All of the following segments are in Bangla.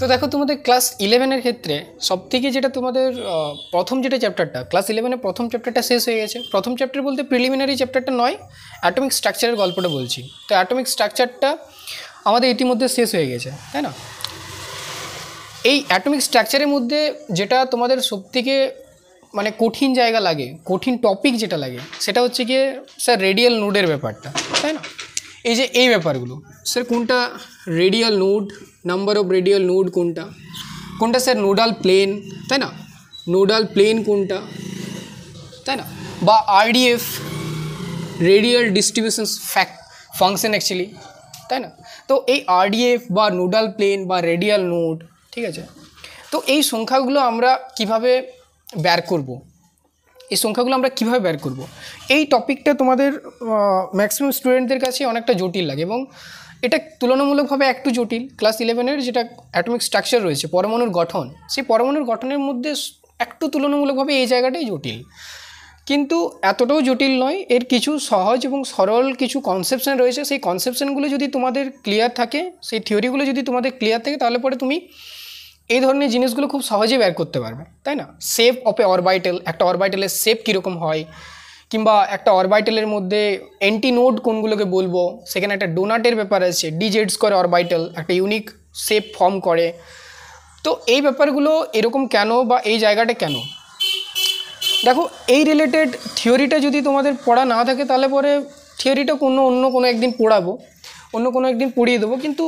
তো দেখো তোমাদের ক্লাস 11-এর ক্ষেত্রে সবথেকে যেটা তোমাদের প্রথম যেটা চ্যাপ্টারটা ক্লাস 11-এর প্রথম চ্যাপ্টারটা শেষ হয়ে গেছে। প্রথম চ্যাপ্টার বলতে প্রিলিমিনারি চ্যাপ্টারটা নয়, অ্যাটমিক স্ট্রাকচারের গল্পটা বলছি। তো অ্যাটমিক স্ট্রাকচারটা আমাদের ইতিমধ্যে শেষ হয়ে গেছে, তাই না? এই অ্যাটমিক স্ট্রাকচারের মধ্যে যেটা তোমাদের সবথেকে মানে কঠিন জায়গা লাগে, কঠিন টপিক যেটা লাগে, সেটা হচ্ছে গিয়ে স্যার রেডিয়াল নোডের ব্যাপারটা, তাই না? এই যে এই ব্যাপারগুলো স্যার, কোনটা radial node, number of radial node কোনটা, কোনটা স্যার নোডাল প্লেন, তাই না? নোডাল প্লেন কোনটা, তাই না? বা RDF, radial distribution function actually, তাই না? তো এই আরডিএফ বা নোডাল প্লেন বা রেডিয়াল নোড, ঠিক আছে? তো এই সংখ্যাগুলো আমরা কিভাবে বের করব, এই সংখ্যাগুলো আমরা কীভাবে বের করব, এই টপিকটা তোমাদের ম্যাক্সিমাম স্টুডেন্টদের কাছে অনেকটা জটিল লাগে এবং এটা তুলনামূলকভাবে একটু জটিল। ক্লাস 11-এর যেটা অ্যাটমিক স্ট্রাকচার রয়েছে, পরমাণুর গঠন, সেই পরমাণুর গঠনের মধ্যে একটু তুলনামূলকভাবে এই জায়গাটাই জটিল, কিন্তু এতটাও জটিল নয়। এর কিছু সহজ এবং সরল কিছু কনসেপশন রয়েছে, সেই কনসেপশনগুলো যদি তোমাদের ক্লিয়ার থাকে, সেই থিওরিগুলো যদি তোমাদের ক্লিয়ার থাকে, তাহলে পরে তুমি এই ধরনের জিনিসগুলো খুব সহজেই বের করতে পারবে, তাই না? শেপ অফ এ অরবাইটাল, একটা অরবাইটালের শেপ কীরকম হয়, কিংবা একটা অরবাইটালের মধ্যে অ্যান্টিনোড কোনগুলোকে বলবো, সেখানে একটা ডোনাটের ব্যাপার আছে, ডিজেডস করে অরবাইটাল একটা ইউনিক শেপ ফর্ম করে। তো এই ব্যাপারগুলো এরকম কেন বা এই জায়গাটা কেন, দেখো এই রিলেটেড থিওরিটা যদি তোমাদের পড়া না থাকে, তাহলে পরে থিওরিটা অন্য কোনো একদিন পড়াবো, অন্য কোনো একদিন পড়িয়ে দেবো। কিন্তু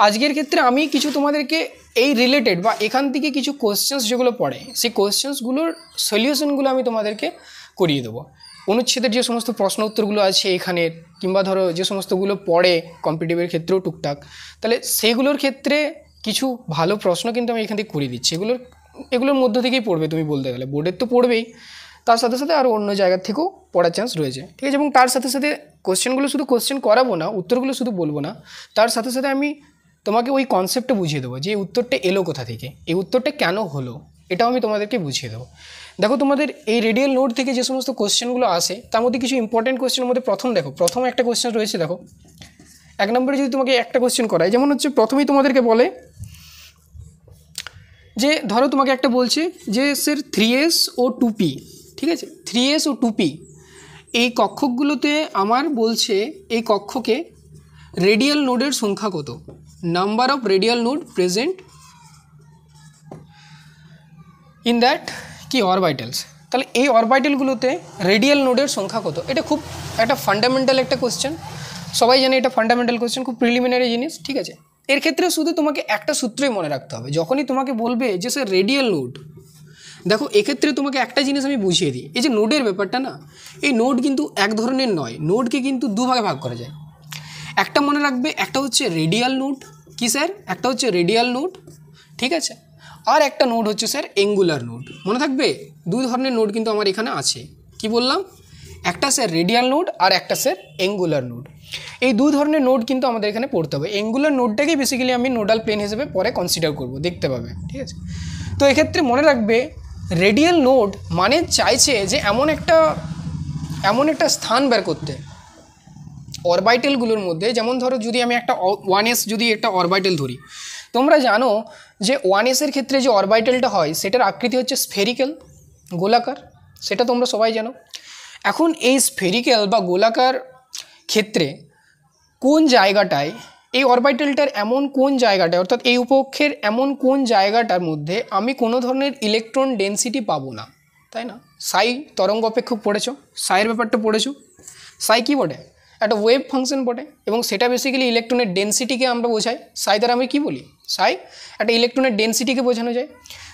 আজকের ক্ষেত্রে আমি কিছু তোমাদেরকে এই রিলেটেড বা এখান থেকে কিছু কোয়েশ্চেন্স যেগুলো পড়ে, সেই কোয়েশ্চেন্সগুলোর সলিউশনগুলো আমি তোমাদেরকে করিয়ে দেবো। অনুচ্ছেদের যে সমস্ত প্রশ্ন উত্তরগুলো আছে এখানের, কিংবা ধরো যে সমস্তগুলো পড়ে কম্পিটিটিভের ক্ষেত্রেও টুকটাক, তাহলে সেইগুলোর ক্ষেত্রে কিছু ভালো প্রশ্ন কিন্তু আমি এখান থেকে করিয়ে দিচ্ছি। এগুলোর মধ্য থেকেই পড়বে তুমি বলতে গেলে, বোর্ডের তো পড়বেই, তার সাথে সাথে আরও অন্য জায়গার থেকেও পড়ার চান্স রয়েছে, ঠিক আছে? এবং তার সাথে সাথে কোয়েশ্চেনগুলো শুধু কোয়েশ্চেন করাবো না, উত্তরগুলো শুধু বলবো না, তার সাথে সাথে আমি তোমাকে ওই কনসেপ্টটা বুঝিয়ে দেবো যে এই উত্তরটা এলো কোথা থেকে, এই উত্তরটা কেন হলো, এটাও আমি তোমাদেরকে বুঝিয়ে দেবো। দেখো তোমাদের এই রেডিয়াল নোড থেকে যে সমস্ত কোয়েশ্চেনগুলো আসে, তার মধ্যে কিছু ইম্পর্টেন্ট কোয়েশ্চেনের মধ্যে প্রথম একটা কোয়েশ্চেন রয়েছে। দেখো 1 নম্বরে যদি তোমাকে একটা কোয়েশ্চেন করায়, যেমন হচ্ছে প্রথমেই তোমাদেরকে বলে যে ধরো তোমাকে একটা বলছে যে স্যার 3s ও 2p, ঠিক আছে? 3s ও 2p এই কক্ষকগুলোতে আমার বলছে এই কক্ষকে রেডিয়াল নোডের সংখ্যা কত, number of radial node present in that কি অরবাইটালস। তাহলে এই অরবাইটালগুলোতে রেডিয়াল নোডের সংখ্যা কত, এটা খুব একটা ফান্ডামেন্টাল একটা কোয়েশ্চেন, সবাই জানে এটা ফান্ডামেন্টাল কোয়েশ্চেন, খুব প্রিলিমিনারি জিনিস, ঠিক আছে? এর ক্ষেত্রে শুধু তোমাকে একটা সূত্রই মনে রাখতে হবে, যখনই তোমাকে বলবে যে স্যার রেডিয়াল নোড, দেখো এক্ষেত্রে তোমাকে একটা জিনিস আমি বুঝিয়ে দিই, এই যে নোডের ব্যাপারটা না, এই নোড কিন্তু এক ধরনের নয়, নোডকে কিন্তু দুভাগে ভাগ করা যায়। একটা মনে রাখবে, একটা হচ্ছে রেডিয়াল নোড, কি স্যার? একটা হচ্ছে রেডিয়াল নোড, ঠিক আছে? আর একটা নোড হচ্ছে স্যার অ্যাঙ্গুলার নোড। মনে থাকবে 2 ধরনের নোড কিন্তু আমার এখানে আছে, কি বললাম? একটা স্যার রেডিয়াল নোড আর একটা স্যার অ্যাঙ্গুলার নোড। এই 2 ধরনের নোড কিন্তু আমাদের এখানে পড়তে হবে। অ্যাঙ্গুলার নোডটাকেই বেসিক্যালি আমি নোডাল প্লেন হিসেবে পরে কনসিডার করব, দেখতে পাবে, ঠিক আছে? তো এক্ষেত্রে মনে রাখবে রেডিয়াল নোড মানে চাইছে যে এমন একটা স্থান বের করতে অরবাইটালগুলোর মধ্যে, যেমন ধরো যদি আমি একটা 1s যদি একটা অরবাইটাল ধরি, তোমরা জানো যে 1sএর ক্ষেত্রে যে অরবাইটালটা হয় সেটার আকৃতি হচ্ছে স্ফেরিক্যাল, গোলাকার, সেটা তোমরা সবাই জানো। এখন এই স্ফেরিক্যাল বা গোলাকার ক্ষেত্রে কোন জায়গাটায় এই অরবাইটালটার এমন কোন জায়গাটায়, অর্থাৎ এই উপকক্ষের এমন কোন জায়গাটার মধ্যে আমি কোনো ধরনের ইলেকট্রন ডেনসিটি পাবো না, তাই না? সাই তরঙ্গ অপেক্ষক পড়েছো, সাইয়ের ব্যাপারটা পড়েছো। সাই কী বটে? একটা ওয়েভ ফাংশন বটে, এবং সেটা বেসিক্যালি ইলেকট্রনের ডেনসিটিকে আমরা বোঝাই। সাই দ্বারা আমি কী বলি? সাই একটা ইলেকট্রনের ডেনসিটিকে বোঝানো যায়।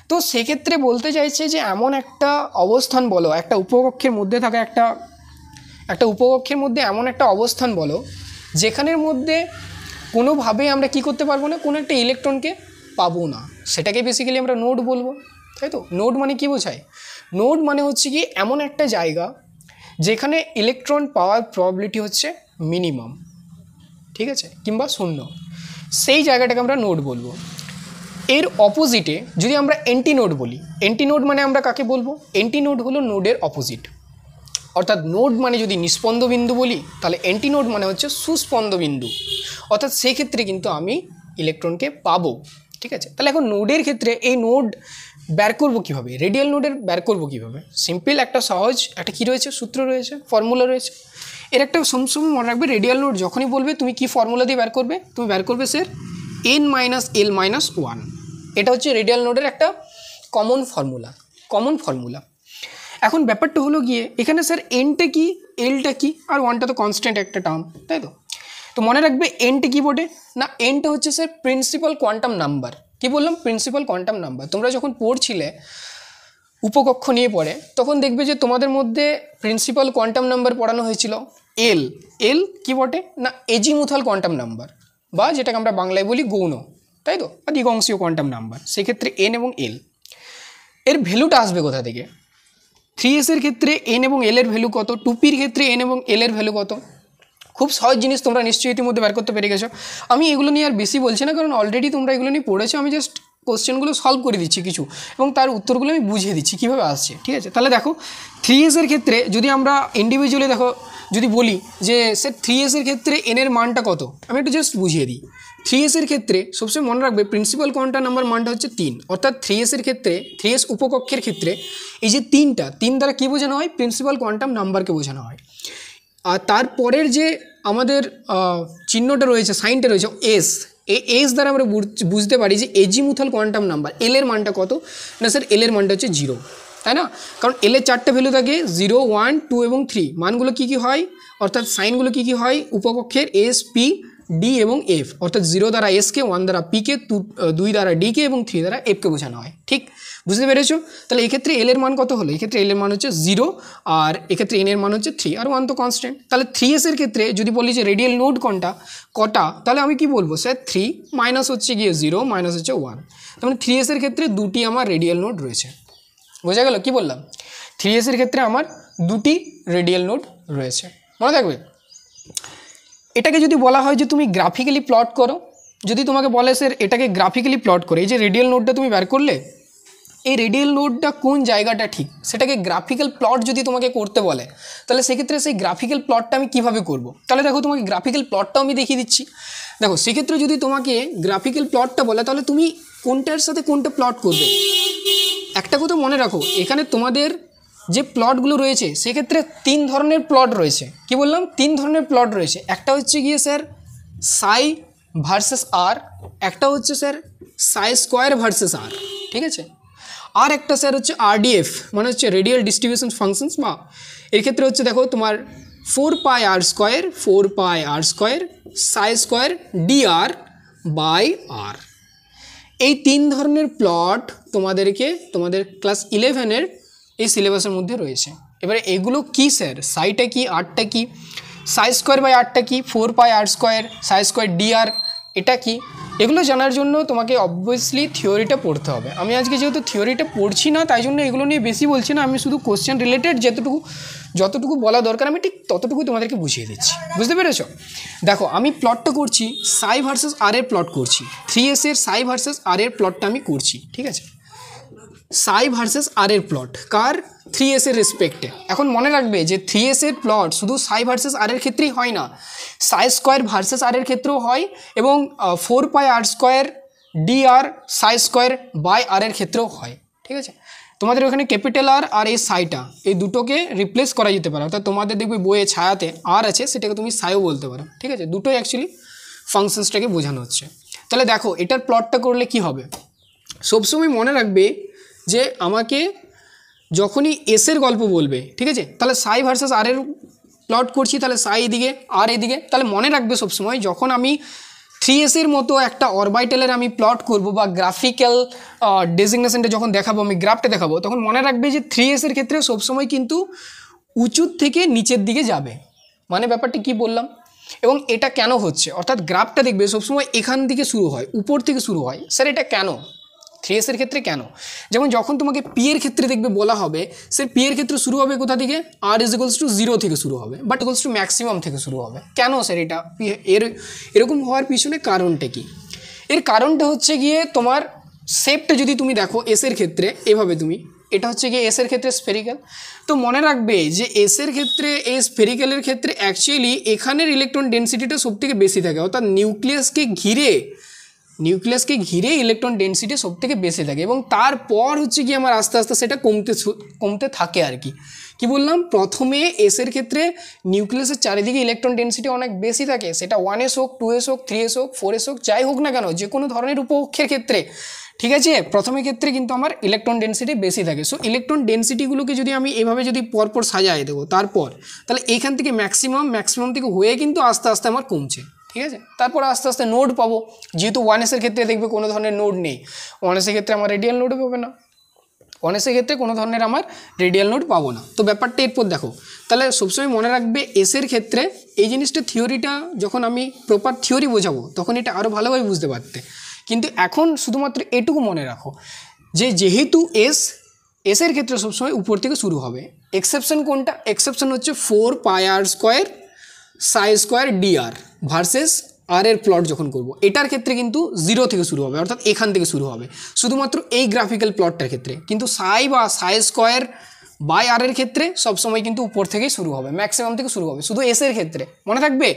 তো সেক্ষেত্রে বলতে চাইছে যে এমন একটা অবস্থান বলো, একটা উপকক্ষের মধ্যে থাকা একটা উপকক্ষের মধ্যে এমন একটা অবস্থান বলো যেখানের মধ্যে কোনোভাবেই আমরা কি করতে পারবো না, কোনো একটা ইলেকট্রনকে পাবো না, সেটাকে বেসিক্যালি আমরা নোড বলবো, তাই তো? নোড মানে কি বোঝায়? নোড মানে হচ্ছে কি এমন একটা জায়গা যেখানে ইলেকট্রন পাওয়ার প্রবাবিলিটি হচ্ছে মিনিমাম, ঠিক আছে, কিংবা শূন্য, সেই জায়গাটাকে আমরা নোড বলবো। এর অপোজিটে যদি আমরা অ্যান্টিনোড বলি, অ্যান্টিনোড মানে আমরা কাকে বলবো? অ্যান্টিনোড হলো নোডের অপোজিট, অর্থাৎ নোড মানে যদি নিস্পন্দ বিন্দু বলি, তাহলে অ্যান্টিনোড মানে হচ্ছে সুস্পন্দ বিন্দু, অর্থাৎ সেক্ষেত্রে কিন্তু আমি ইলেকট্রনকে পাবো। ঠিক আছে, তাহলে এখন নোডের ক্ষেত্রে এই নোড বের করবো কীভাবে, রেডিয়াল নোডের বের করবো কীভাবে? সিম্পল একটা সহজ একটা কী রয়েছে, সূত্র রয়েছে, ফর্মুলা রয়েছে। এর একটা সবসময় মনে রাখবে, রেডিয়াল নোড যখনই বলবে তুমি কি ফর্মুলা দিয়ে বের করবে, তুমি বের করবে স্যার n - l - 1। এটা হচ্ছে রেডিয়াল নোডের একটা কমন ফর্মুলা। এখন ব্যাপারটা হলো গিয়ে এখানে স্যার এনটা কি, এলটা কি, আর ওয়ানটা তো কনস্ট্যান্ট একটা টার্ম, তাই তো? তো মনে রাখবে এনটা কি বটে না, এনটা হচ্ছে স্যার প্রিন্সিপাল কোয়ান্টাম নাম্বার। কি বললাম? Principal quantum number. তোমরা যখন পড়ছিলে উপকক্ষ নিয়ে পড়ে, তখন দেখবে যে তোমাদের মধ্যে প্রিন্সিপাল কোয়ান্টাম নাম্বার পড়ানো হয়েছিল এল কি বটে না, এজিমুথাল কোয়ান্টাম নাম্বার, বা যেটাকে আমরা বাংলায় বলি গৌণ, তাই তো, বা দ্বিগংশীয় কোয়ান্টাম নাম্বার। সেক্ষেত্রে এন এবং এল এর ভ্যালুটা আসবে কোথা থেকে? 3s এর ক্ষেত্রে এন এবং এল এর ভ্যালু কত, 2pর ক্ষেত্রে এন এবং এল এর ভ্যালু কত? খুব সহজ জিনিস, তোমরা নিশ্চয়ই ইতিমধ্যে বের করতে পেরে গেছো। আমি এগুলো নিয়ে আর বেশি বলছি না, কারণ অলরেডি তোমরা এগুলো নিয়ে পড়েছো। আমি জাস্ট কোশ্চেনগুলো সলভ করে দিচ্ছি কিছু, এবং তার উত্তরগুলো আমি বুঝিয়ে দিচ্ছি কীভাবে আসছে, ঠিক আছে? তাহলে দেখো 3s এর ক্ষেত্রে যদি আমরা ইন্ডিভিজুয়ালি দেখো, যদি বলি যে স্যার 3s এর ক্ষেত্রে এন এর মানটা কত, আমি একটু জাস্ট বুঝিয়ে দিই। 3s এর ক্ষেত্রে সবসময় মনে রাখবে প্রিন্সিপাল কোয়ান্টাম নাম্বার মানটা হচ্ছে 3, অর্থাৎ 3s এর ক্ষেত্রে 3s উপকক্ষের ক্ষেত্রে এই যে 3 দ্বারা কী বোঝানো হয়? প্রিন্সিপাল কোয়ান্টাম নাম্বারকে বোঝানো হয়। আর তারপরের যে আমাদের চিহ্নটা রয়েছে, সাইনটা রয়েছে এস, এই এস দ্বারা আমরা বুঝতে পারি যে এজিমুথাল কোয়ান্টাম নাম্বার এল এর মানটা কত না স্যার, এল এর মানটা হচ্ছে 0, তাই না? কারণ এল এর 4টে ভ্যালু থাকে, 0, 1, 2 এবং 3। মানগুলো কী কী হয়, অর্থাৎ সাইনগুলো কী কী হয় উপকক্ষের? এস, পি, ডি এবং এফ, অর্থাৎ 0 দ্বারা এসকে, 1 দ্বারা পিকে, 2 দ্বারা ডিকে এবং 3 দ্বারা এফকে বোঝানো হয়। ঠিক বুঝতে পেরেছো? তাহলে এক্ষেত্রে এল এর মান কত হলো? এক্ষেত্রে এল এর মান হচ্ছে 0, আর এক্ষেত্রে এন এর মান হচ্ছে 3, আর 1 তো কনস্ট্যান্ট। তাহলে 3s এর ক্ষেত্রে যদি বলি যে রেডিয়াল নোড কটা, তাহলে আমি কি বলবো স্যার? 3 মাইনাস হচ্ছে গিয়ে 0 মাইনাস হচ্ছে 1। তার মানে 3s এর ক্ষেত্রে 2টি আমার রেডিয়াল নোড রয়েছে। বোঝা গেল কি বললাম? 3s এর ক্ষেত্রে আমার 2টি রেডিয়াল নোড রয়েছে, মনে থাকবে। এটাকে যদি বলা হয় যে তুমি গ্রাফিক্যালি প্লট করো, যদি তোমাকে বলে স্যার এটাকে গ্রাফিক্যালি প্লট করে, এই যে রেডিয়াল নোডটা তুমি বের করলে, এই রেডিয়াল নোডটা কোন জায়গাটা ঠিক, সেটাকে গ্রাফিক্যাল প্লট যদি তোমাকে করতে বলে, তাহলে সেক্ষেত্রে সেই গ্রাফিক্যাল প্লটটা আমি কিভাবে করব? তাহলে দেখো তোমাকে গ্রাফিক্যাল প্লটটাও আমি দেখিয়ে দিচ্ছি। দেখো সেক্ষেত্রে যদি তোমাকে গ্রাফিক্যাল প্লটটা বলে, তাহলে তুমি কোনটার সাথে কোনটা প্লট করবে? একটা কথা মনে রাখো, এখানে তোমাদের যে প্লটগুলো রয়েছে সেক্ষেত্রে 3 ধরনের প্লট রয়েছে। কি বললাম? 3 ধরনের প্লট রয়েছে। একটা হচ্ছে গিয়ে স্যার সাই ভার্সেস আর, একটা হচ্ছে স্যার সাই স্কোয়ার ভার্সেস আর, ঠিক আছে? আর একটা স্যার হচ্ছে আরডিএফ, মানে হচ্ছে রেডিয়াল ডিস্ট্রিবিউশন ফাংশনস, বা এর ক্ষেত্রে হচ্ছে দেখো তোমার 4πr square Sai square dr by আর। এই 3 ধরনের প্লট তোমাদের ক্লাস 11-এর এই সিলেবাসের মধ্যে রয়েছে। এবারে এগুলো কি স্যার? সাইটা কি, আরটা কি, সাই স্কোয়ার বাই আরটা কি, 4πr স্কোয়ার সাই স্কোয়ার dr এটা কি, এগুলো জানার জন্য তোমাকে অবভিয়াসলি থিওরিটা পড়তে হবে। আমি আজকে যেহেতু থিওরিটা পড়ছি না, তাই জন্য এগুলো নিয়ে বেশি বলছি না। আমি শুধু কোশ্চেন রিলেটেড যতটুকু বলা দরকার আমি ঠিক ততটুকু তোমাদেরকে বুঝিয়ে দিচ্ছি। বুঝতে পেরেছো? দেখো আমি প্লটটা করছি, সাই ভার্সেস আর এর প্লট করছি। 3s এর সাই ভার্সেস আর এর প্লটটা আমি করছি, ঠিক আছে? সাই ভার্সেস আর এর প্লট কার? 3s এর রেসপেক্টে। এখন মনে রাখবে যে 3s এর প্লট শুধু সাই ভার্সেস আর এর ক্ষেত্রেই হয় না, সাই স্কোয়ার ভার্সেস আর এর ক্ষেত্রেও হয়, এবং 4πr square dr Sai square by আর এর ক্ষেত্রেও হয়, ঠিক আছে? তোমাদের ওখানে ক্যাপিটাল আর আর এই সাইটা, এই দুটোকে রিপ্লেস করা যেতে পারে, অর্থাৎ তোমাদের দেখবে বইয়ে ছায়াতে আর আছে, সেটাকে তুমি সাইও বলতে পারো, ঠিক আছে? দুটোই অ্যাকচুয়ালি ফাংশনসটাকে বোঝানো হচ্ছে। তাহলে দেখো এটার প্লটটা করলে কি হবে? সবসময় মনে রাখবে যে আমাকে যখনই এসের গল্প বলবে, ঠিক আছে, তাহলে সাই ভার্সেস আর এর প্লট করছি, তাহলে সাই এদিকে আর এদিকে। তাহলে মনে রাখবে সবসময় যখন আমি 3s এর মতো একটা অরবাইটালের আমি প্লট করব বা গ্রাফিক্যাল ডেজিগনেশনটা যখন দেখাবো, আমি গ্রাফটা দেখাবো, তখন মনে রাখবে যে 3s এর ক্ষেত্রে সবসময় কিন্তু উঁচুর থেকে নিচের দিকে যাবে। মানে ব্যাপারটা কি বললাম, এবং এটা কেন হচ্ছে, অর্থাৎ গ্রাফটা দেখবে সবসময় এখান থেকে শুরু হয়, উপর থেকে শুরু হয়। স্যার এটা কেন 3s এর ক্ষেত্রে কেন? যেমন যখন তোমাকে পি এর ক্ষেত্রে দেখবে বলা হবে, স্যার পি এর ক্ষেত্রে শুরু হবে কোথা থেকে? আর ইজিক্যালস টু 0 থেকে শুরু হবে, বাট ইকুয়ালস টু ম্যাক্সিমাম থেকে শুরু হবে। কেন স্যার এটা এরকম হওয়ার পিছনে কারণটা কি? এর কারণটা হচ্ছে গিয়ে তোমার শেপটা যদি তুমি দেখো এসের ক্ষেত্রে এভাবে, তুমি এটা হচ্ছে গিয়ে এসের ক্ষেত্রে স্ফেরিক্যাল। তো মনে রাখবে যে এসের ক্ষেত্রে, এই স্ফেরিক্যালের ক্ষেত্রে অ্যাকচুয়ালি এখানের ইলেকট্রন ডেন্সিটিটা সবথেকে বেশি থাকে, অর্থাৎ নিউক্লিয়াসকে ঘিরে নিউক্লিয়াসকে ঘিরে ইলেকট্রন ডেন্সিটি সবথেকে বেশি থাকে এবং তারপর হচ্ছে কি আমার আস্তে আস্তে সেটা কমতে থাকে আর কি। কি বললাম, প্রথমে এসের ক্ষেত্রে নিউক্লিয়াসের চারিদিকে ইলেকট্রন ডেন্সিটি অনেক বেশি থাকে, সেটা 1s হোক, 2s হোক, 3s হোক, 4s হোক, যাই হোক না কেন, যে কোনো ধরনের উপকক্ষের ক্ষেত্রে, ঠিক আছে, প্রথমের ক্ষেত্রে কিন্তু আমার ইলেকট্রন ডেন্সিটি বেশি থাকে। সো ইলেকট্রন ডেন্সিটিগুলোকে যদি আমি এভাবে যদি পরপর সাজাই দেবো তারপর, তাহলে এইখান থেকে ম্যাক্সিমাম থেকে হয়ে কিন্তু আস্তে আস্তে আমার কমছে, ঠিক আছে। তারপর আস্তে আস্তে নোড পাবো, যেহেতু 1sের ক্ষেত্রে দেখবে কোনো ধরনের নোড নেই, 1sের ক্ষেত্রে আমার রেডিয়াল নোডও পাবে না, 1sের ক্ষেত্রে কোনো ধরনের আমার রেডিয়াল নোড পাবো না। তো ব্যাপারটা এরপর দেখো, তাহলে সবসময় মনে রাখবে এসের ক্ষেত্রে এই জিনিসটা থিওরিটা যখন আমি প্রপার থিওরি বোঝাবো তখন এটা আরও ভালোভাবে বুঝতে পারতে, কিন্তু এখন শুধুমাত্র এটুকু মনে রাখো যে যেহেতু এসের ক্ষেত্রে সবসময় উপর থেকে শুরু হবে। এক্সেপশন কোনটা? এক্সেপশন হচ্ছে 4πr² ψ² dr ভার্সেস আর এর প্লট যখন করব, এটার ক্ষেত্রে কিন্তু 0 থেকে শুরু হবে, অর্থাৎ এখান থেকে শুরু হবে শুধুমাত্র এই গ্রাফিক্যাল প্লটটার ক্ষেত্রে। কিন্তু সাই বা ψ² এর ক্ষেত্রে সবসময় কিন্তু উপর থেকেই শুরু হবে, ম্যাক্সিমাম থেকে শুরু হবে, শুধু এসের ক্ষেত্রে, মনে থাকবে?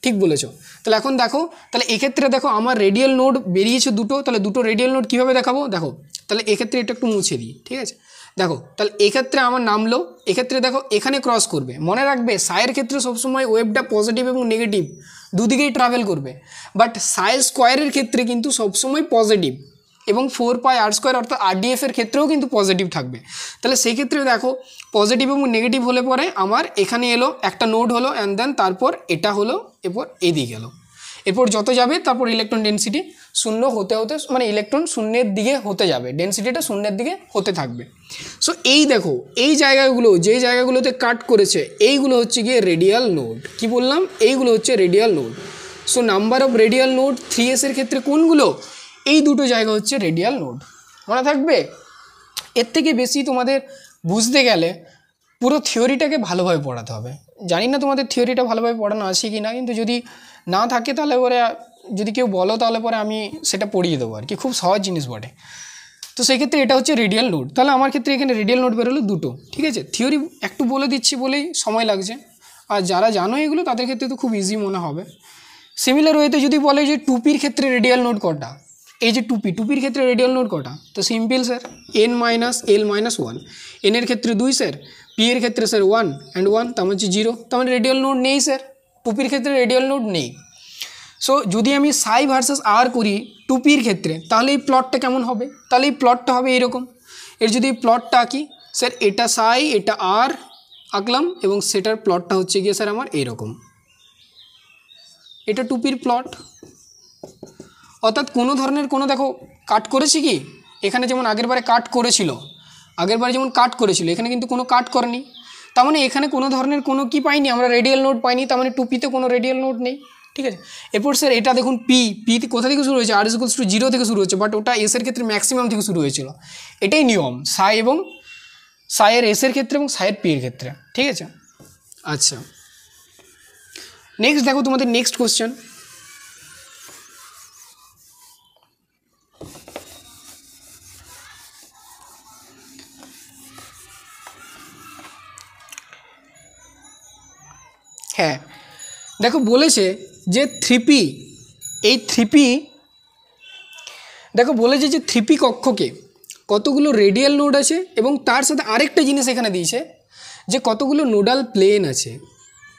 ঠিক বলেছো। তাহলে এখন দেখো, তাহলে এক্ষেত্রে দেখো আমার রেডিয়াল নোড বেরিয়েছে দুটো, তাহলে দুটো রেডিয়াল নোড কীভাবে দেখাবো দেখো, তাহলে এক্ষেত্রে এটা একটু মুছে দিই, ঠিক আছে। দেখো তাহলে এক্ষেত্রে আমার নামলো, এক্ষেত্রে দেখো এখানে ক্রস করবে, মনে রাখবে সাইয়ের ক্ষেত্রে সবসময় ওয়েভটা পজিটিভ এবং নেগেটিভ দুদিকেই ট্রাভেল করবে, বাট ψ² ক্ষেত্রে কিন্তু সবসময় পজিটিভ, এবং 4πr² অর্থাৎ RDF এর ক্ষেত্রেও কিন্তু পজিটিভ থাকবে। তাহলে সেই ক্ষেত্রে দেখো পজিটিভ এবং নেগেটিভ হলে পরে আমার এখানে এলো একটা নোড হলো, অ্যান্ড দেন তারপর এটা হলো, এরপর এদিকে গেলো, এরপর যত যাবে তারপর ইলেকট্রন ডেন্সিটি শূন্য হতে হতে, মানে ইলেকট্রন শূন্যের দিকে হতে যাবে, ডেন্সিটিটা শূন্যের দিকে হতে থাকবে। সো এই দেখো এই জায়গাগুলো, যেই জায়গাগুলোতে কাট করেছে এইগুলো হচ্ছে গিয়ে রেডিয়াল নোড। কি বললাম? এইগুলো হচ্ছে radial node. So number of radial node 3s এর ক্ষেত্রে কোনগুলো? এই দুটো জায়গা হচ্ছে রেডিয়াল নোড, মনে থাকবে। এর থেকে বেশি তোমাদের বুঝতে গেলে পুরো থিওরিটাকে ভালোভাবে পড়াতে হবে। জানি না তোমাদের থিওরিটা ভালোভাবে পড়ানো আছে কি না, কিন্তু যদি না থাকে তাহলে পরে যদি কেউ বলো তাহলে পরে আমি সেটা পড়িয়ে দেবো আর কি, খুব সহজ জিনিস বটে। তো সেই ক্ষেত্রে এটা হচ্ছে রেডিয়াল নোড। তাহলে আমার ক্ষেত্রে এখানে রেডিয়াল নোড বেরোলো দুটো, ঠিক আছে। থিওরি একটু বলে দিচ্ছি বলেই সময় লাগছে, আর যারা জানো এগুলো তাদের ক্ষেত্রে তো খুব ইজি মনে হবে। সিমিলার ওয়েতে যদি বলে যে টুপির ক্ষেত্রে রেডিয়াল নোড কটা, এই যে টুপির ক্ষেত্রে রেডিয়াল নোড কটা, তো simple sir n - l - 1, n এর ক্ষেত্রে 2 স্যার, p এর ক্ষেত্রে স্যার 1 and 1, তার মানে 0, তার মানে রেডিয়াল নোড নেই স্যার, টুপির ক্ষেত্রে রেডিয়াল নোড নেই। সো যদি আমি সাই ভার্সেস আর করি টুপির ক্ষেত্রে, তাহলে এই প্লটটা কেমন হবে? তাহলে এই প্লটটা হবে এরকম। এর যদি প্লটটা আঁকি স্যার, এটা সাই এটা আর আঁকলাম, এবং সেটার প্লটটা হচ্ছে গিয়ে স্যার আমার এরকম, এটা টুপির প্লট। অর্থাৎ কোনো ধরনের কোনো দেখো কাট করেছি কি, এখানে যেমন আগেরবারে কাট করেছিল, এখানে কিন্তু কোনো কাট করেনি, তার মানে এখানে কোনো ধরনের কোনো কি পাইনি আমরা, রেডিয়াল নোড পাইনি, তার মানে টুপিতে কোনো রেডিয়াল নোড নেই, ঠিক আছে। এরপর স্যার এটা দেখুন পি কোথা থেকে শুরু হয়েছে, r = 0 থেকে শুরু হচ্ছে, বাট ওটা এসের ক্ষেত্রে ম্যাক্সিমাম থেকে শুরু হয়েছিল। এটাই নিয়ম সাইয়ের এসের ক্ষেত্রে এবং সাইয়ের পি এর ক্ষেত্রে, ঠিক আছে। আচ্ছা, নেক্সট দেখো তোমাদের নেক্সট কোশ্চেন। হ্যাঁ দেখো বলেছে যে 3p, এই 3p দেখো বলেছে যে 3p কক্ষকে কতগুলো রেডিয়াল নোড আছে, এবং তার সাথে আরেকটা জিনিস এখানে দিয়েছে যে কতগুলো নোডাল প্লেন আছে,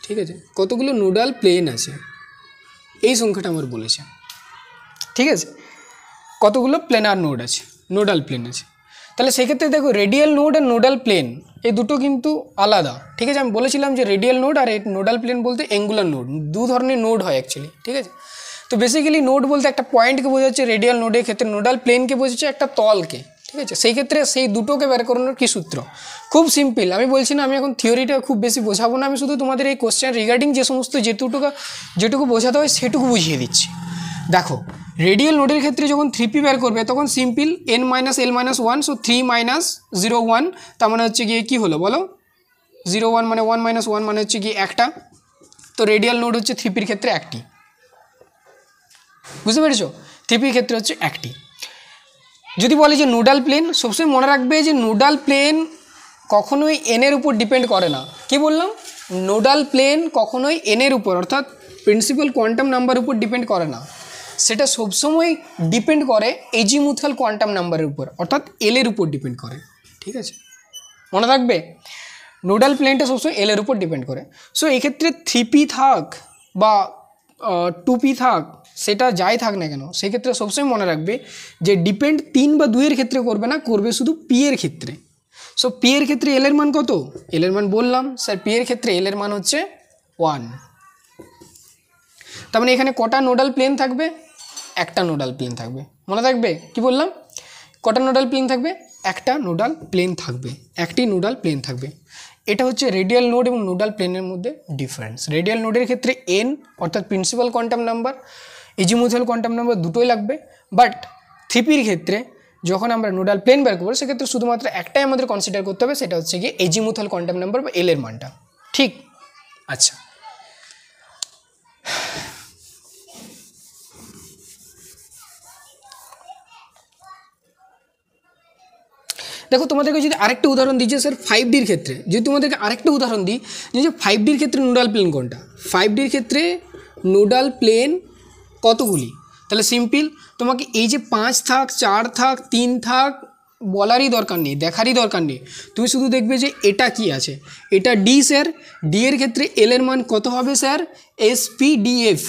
ঠিক আছে, কতগুলো নোডাল প্লেন আছে, এই সংখ্যাটা আমার বলেছে, ঠিক আছে, কতগুলো প্লেনার নোড আছে, নোডাল প্লেন আছে। তাহলে সেক্ষেত্রে দেখো রেডিয়াল নোড আর নোডাল প্লেন এই দুটো কিন্তু আলাদা, ঠিক আছে। আমি বলেছিলাম যে রেডিয়াল নোড আর নোডাল প্লেন বলতে অ্যাঙ্গুলার নোড, দু ধরনের নোড হয় অ্যাকচুয়ালি, ঠিক আছে। তো বেসিক্যালি নোড বলতে একটা পয়েন্টকে বোঝাচ্ছে, রেডিয়াল নোডের ক্ষেত্রে নোডাল প্লেনকে বোঝাচ্ছে একটা তলকে, ঠিক আছে। সেই ক্ষেত্রে সেই দুটোকে বের করানোর কী সূত্র, খুব সিম্পল। আমি বলছি না আমি এখন থিওরিটা খুব বেশি বোঝাবো না, আমি শুধু তোমাদের এই কোশ্চেন রিগার্ডিং যে সমস্ত যেটুকু বোঝাতে হয় সেটুকু বুঝিয়ে দিচ্ছি। দেখো রেডিয়াল নোডের ক্ষেত্রে যখন 3p বের করবে তখন সিম্পল n - l - 1, সো 3 - 0 1, তার মানে হচ্ছে গিয়ে কী হলো বলো, 0 1 মানে 1 - 1 মানে হচ্ছে গিয়ে একটা, তো রেডিয়াল নোড হচ্ছে 3pর ক্ষেত্রে একটি, বুঝতে পেরেছো, 3pর ক্ষেত্রে হচ্ছে একটি। যদি বলে যে নোডাল প্লেন, সবসময় মনে রাখবে যে নোডাল প্লেন কখনোই n-এর উপর ডিপেন্ড করে না। কি বললাম? নোডাল প্লেন কখনোই n-এর উপর অর্থাৎ প্রিন্সিপাল কোয়ান্টাম নাম্বার উপর ডিপেন্ড করে না। সেটা সবসময় ডিপেন্ড করে এজিমুথাল কোয়ান্টাম নাম্বারের উপর, অর্থাৎ এল এর উপর ডিপেন্ড করে। ঠিক আছে, মনে রাখবে নোডাল প্লেনটা সবসময় এল এর উপর ডিপেন্ড করে। সো এক্ষেত্রে 3p থাক বা 2p থাক, সেটা যাই থাক না কেন, সেক্ষেত্রে সবসময় মনে রাখবে যে ডিপেন্ড 3 বা 2 এর ক্ষেত্রে করবে না, করবে শুধু পি এর ক্ষেত্রে। সো পি এর ক্ষেত্রে এল এর মান কত? এল এর মান বললাম স্যার, পি এর ক্ষেত্রে এল এর মান হচ্ছে 1। তার মানে এখানে কটা নোডাল প্লেন থাকবে? একটা নোডাল প্লেন থাকবে। মনে থাকবে কি বললাম? কটা নোডাল প্লেন থাকবে? একটা নোডাল প্লেন থাকবে, একটি নোডাল প্লেন থাকবে। এটা হচ্ছে রেডিয়াল নোড এবং নোডাল প্লেনের মধ্যে ডিফারেন্স। রেডিয়াল নোডের ক্ষেত্রে এন অর্থাৎ principal quantum number, azimuthal quantum number দুটোই লাগবে। বাট 3pর ক্ষেত্রে যখন আমরা নোডাল প্লেন বের করবো সেক্ষেত্রে শুধুমাত্র একটাই আমাদের কনসিডার করতে হবে, সেটা হচ্ছে গিয়ে এজিমুথাল কোয়ান্টাম নাম্বার বা এল এর মানটা। ঠিক? আচ্ছা, দেখো তোমাদেরকে যদি আরেকটা উদাহরণ দিই যে স্যার 5Dর ক্ষেত্রে, যদি তোমাদেরকে আরেকটা উদাহরণ দিই যে 5Dর ক্ষেত্রে নোডাল প্লেন কোনটা, 5Dর ক্ষেত্রে নোডাল প্লেন কতগুলি, তাহলে সিম্পল তোমাকে এই যে 5 থাক, 4 থাক, 3 থাক বলারই দরকার নেই, দেখারই দরকার নেই। তুমি শুধু দেখবে যে এটা কি আছে, এটা ডি স্যার, ডি এর ক্ষেত্রে এল এর মান কত হবে স্যার? এসপিডিএফ,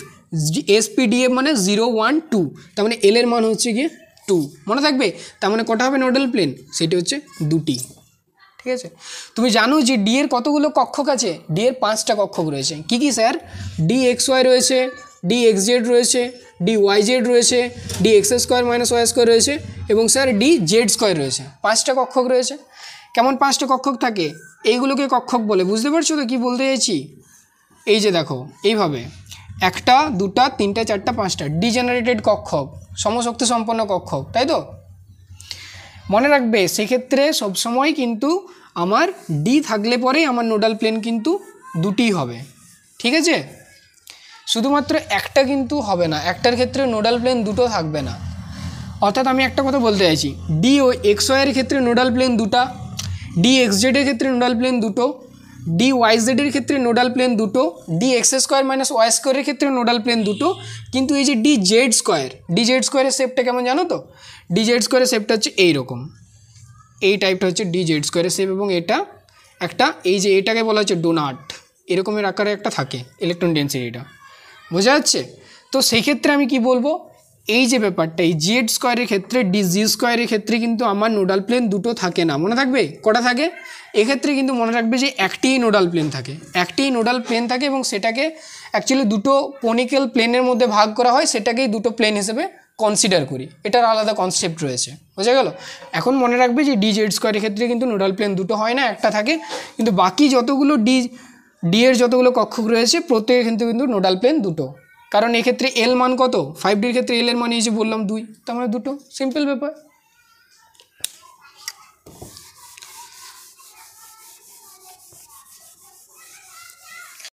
এসপিডিএফ মানে 0 1 2, তার মানে এল এর মান হচ্ছে গিয়ে 2। মনে থাকবে? তার মানে কটা হবে নোডাল প্লেন? সেটি হচ্ছে 2টি। ঠিক আছে, তুমি জানো যে ডি এর কতগুলো কক্ষক আছে? ডি এর 5টা কক্ষক রয়েছে। কি কি স্যার? ডি এক্স ওয়াই রয়েছে, ডি এক্স জেড রয়েছে, ডি ওয়াই জেড রয়েছে, d x square minus y square রয়েছে এবং স্যার ডি জেড স্কোয়ার রয়েছে। 5টা কক্ষক রয়েছে। কেমন 5টা কক্ষক থাকে? এইগুলোকে কক্ষক বলে। বুঝতে পারছো তো কী বলতে চাইছি? এই যে দেখো এইভাবে 1টা 2টা 3টা 4টা 5টা ডিজেনারেটেড কক্ষক, সমশক্তি সম্পন্ন কক্ষক, তাই তো? মনে রাখবে সেক্ষেত্রে সবসময় কিন্তু আমার ডি থাকলে পরেই আমার নোডাল প্লেন কিন্তু 2টি হবে। ঠিক আছে, শুধুমাত্র একটা কিন্তু হবে না, একটার ক্ষেত্রে নোডাল প্লেন 2টো থাকবে না। অর্থাৎ আমি একটা কথা বলতে চাইছি, ডি ও এক্স ওয়াইয়ের ক্ষেত্রে নোডাল প্লেন 2টা, ডি এক্স জেডের ক্ষেত্রে নোডাল প্লেন 2টো, ডি ওয়াই জেডের ক্ষেত্রে নোডাল প্লেন 2টো, d x square minus y স্কোয়ারের ক্ষেত্রে নোডাল প্লেন 2টো। কিন্তু এই যে ডি জেড স্কোয়ারের শেপটা কেমন জানো তো? ডি জেড স্কোয়ারের শেপটা হচ্ছে এইরকম, এই টাইপটা হচ্ছে ডি জেড স্কোয়ারের শেপ, এবং এটা একটা এই যে এটাকে বলা হচ্ছে ডোনাট, এরকমের আকারে একটা থাকে ইলেকট্রন ডেন্সিটিটা। বোঝা যাচ্ছে? তো সেই ক্ষেত্রে আমি কি বলবো, এই যে ব্যাপারটা, এই জেড স্কোয়ারের ক্ষেত্রে ডি জি স্কোয়ারের ক্ষেত্রে কিন্তু আমার নোডাল প্লেন 2টো থাকে না। মনে থাকবে কটা থাকে? এক্ষেত্রে কিন্তু মনে রাখবে যে একটিই নোডাল প্লেন থাকে, একটিই নোডাল প্লেন থাকে এবং সেটাকে অ্যাকচুয়ালি 2টো কোনিক্যাল প্লেনের মধ্যে ভাগ করা হয়, সেটাকেই 2টো প্লেন হিসেবে কনসিডার করি। এটার আলাদা কনসেপ্ট রয়েছে। বোঝা গেল? এখন মনে রাখবে যে ডি জেড স্কোয়ারের ক্ষেত্রে কিন্তু নোডাল প্লেন 2টো হয় না, একটা থাকে। কিন্তু বাকি যতগুলো ডি এর যতগুলো কক্ষক রয়েছে প্রত্যেকের কিন্তু নোডাল প্লেন 2টো। কারণ এক্ষেত্রে এল মান কত? 5Dর ক্ষেত্রে এল এর মান এই যে বললাম 2, তার মানে 2টো। সিম্পল ব্যাপার।